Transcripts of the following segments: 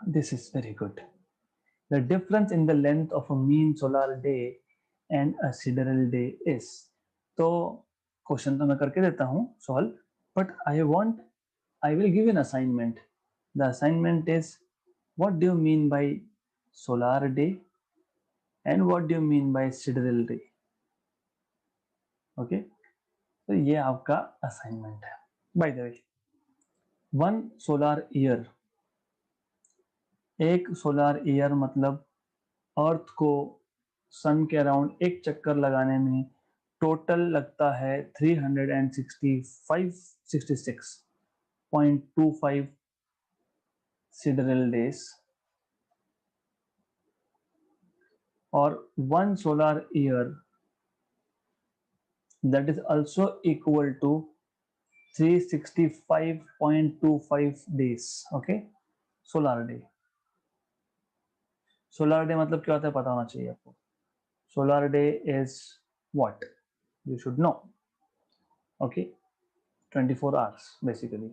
This is very good. The difference in the length of a mean solar day and a sidereal day is. तो question तो मैं करके देता हूँ solve, but I will give an assignment. The assignment is what do you mean by solar day and what do you mean by sidereal day. Okay, तो ये आपका assignment है. By the way, one solar year, एक solar year मतलब earth को सन के around एक चक्कर लगाने में टोटल लगता है 366.25 सिडरल डेज. और one solar year that is also equal to 365.25 days. Okay, solar day. Solar day मतलब क्या होता है पता होना चाहिए आपको. Solar day is what? You should know. Okay, 24 hours basically.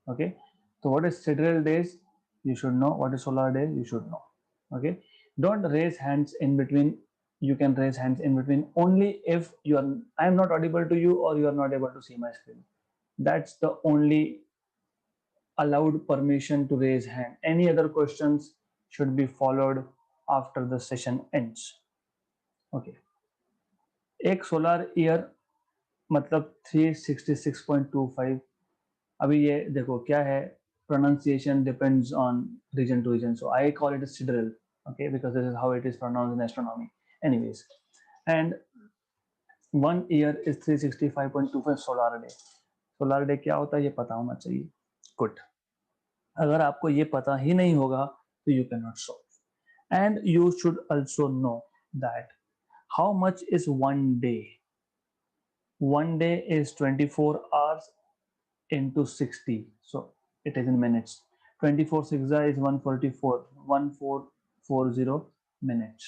Okay, so what is sidereal days? You should know. What is solar day? You should know. Okay, don't raise hands in between. You can raise hands in between only if you are I am not audible to you or you are not able to see my screen. That's the only allowed permission to raise hand. Any other questions should be followed after the session ends. Okay, एक solar year मतलब 366.25. अभी ये देखो क्या है, pronunciation depends on region to region, so I call it a sidereal. Okay, because this is how it is pronounced in astronomy anyways. And 1 year is 365.25 solar day. Solar day क्या होता है ये पता होना चाहिए. गुड. अगर आपको ये पता ही नहीं होगा तो you can not solve. And you should also know that how much is one day. One day is 24 hours into 60, so it is in minutes. 24 6 is 144, 1440 minutes.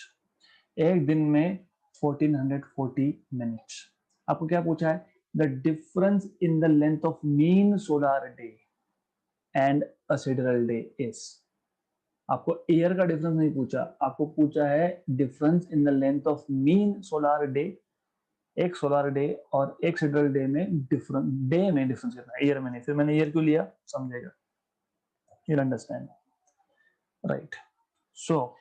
एक दिन में 1440 मिनट्स. आपको क्या पूछा है? The difference in the length of mean solar day and a sidereal day is. आपको year का difference नहीं पूछा, आपको पूछा है difference in the length of mean solar day. एक सोलर डे और एक सिडरल डे में डिफरेंस कितना है, ईयर में नहीं. फिर मैंने ईयर क्यों लिया समझेगा, you understand, right. So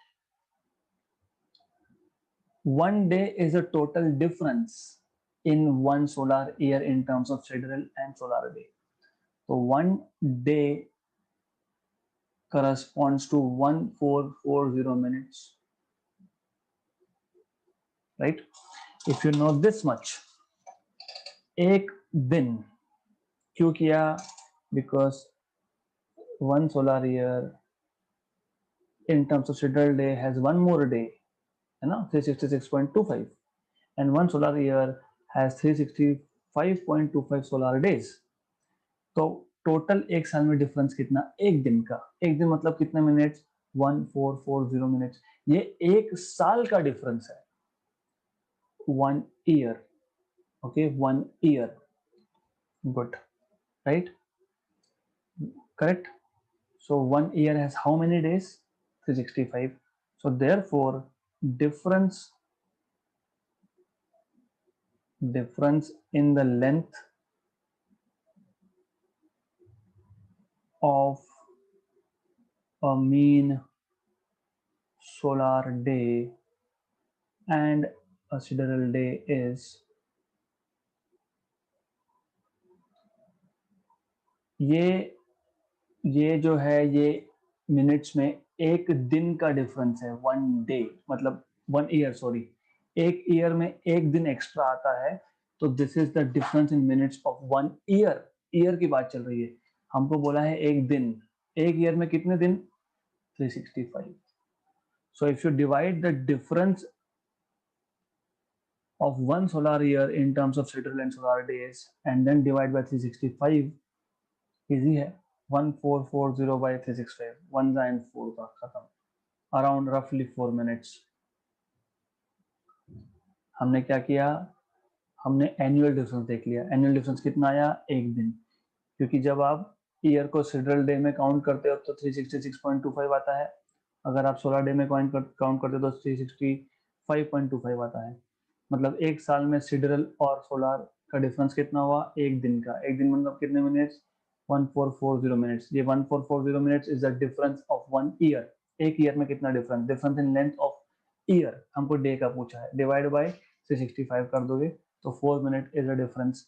one day is a total difference in one solar year in terms of sidereal and solar day. So 1 day corresponds to 1440 minutes, right? If you know this much, एक दिन क्यों किया? Because one solar year in terms of sidereal day has one more day, है ना, 366.25, and one solar year has 365.25 solar days. तो total एक साल में डिफरेंस कितना? एक दिन का. एक दिन मतलब कितने मिनट्स? 1440 मिनट्स. ये एक साल का डिफरेंस है. 1 year. Okay, 1 year. Good, right, correct. So 1 year has how many days? 365. So therefore difference in the length of a mean solar day and a sidereal day is, ये जो है ये minutes में एक दिन का डिफरेंस है. वन डे मतलब 1 year, सॉरी, एक ईयर में एक दिन एक्स्ट्रा आता है. तो this is the difference in minutes of 1 year. Year की बात चल रही है, हमको बोला है एक दिन. एक ईयर में कितने दिन? 365. So if you divide the difference of one solar year in terms of sidereal and solar days and then divide by 365, easy है. 1440 by 365, 1 and 4 का खत्म. अराउंड रफली 4 मिनट्स. हमने क्या किया? हमने एनुअल डिफरेंस देख लिया. एनुअल डिफरेंस कितना आया? एक दिन. क्योंकि जब आप ईयर को सिडरल डे में काउंट करते हो तो 366.25 आता है, अगर आप सोलर डे में काउंट करते हो तो 365.25 आता है। मतलब एक साल में सिडरल और सोलर का डिफरेंस कितना हुआ, एक दिन का। एक दिन मतलब कितने मिनट्स, 1440 मिनट्स। ये 1440 minutes is the difference of 1 year. एक ईयर में कितना difference, difference in length of year, हमको डे का पूछा है, डिवाइड बाय 365 कर दोगे तो 4 मिनट इज द डिफरेंस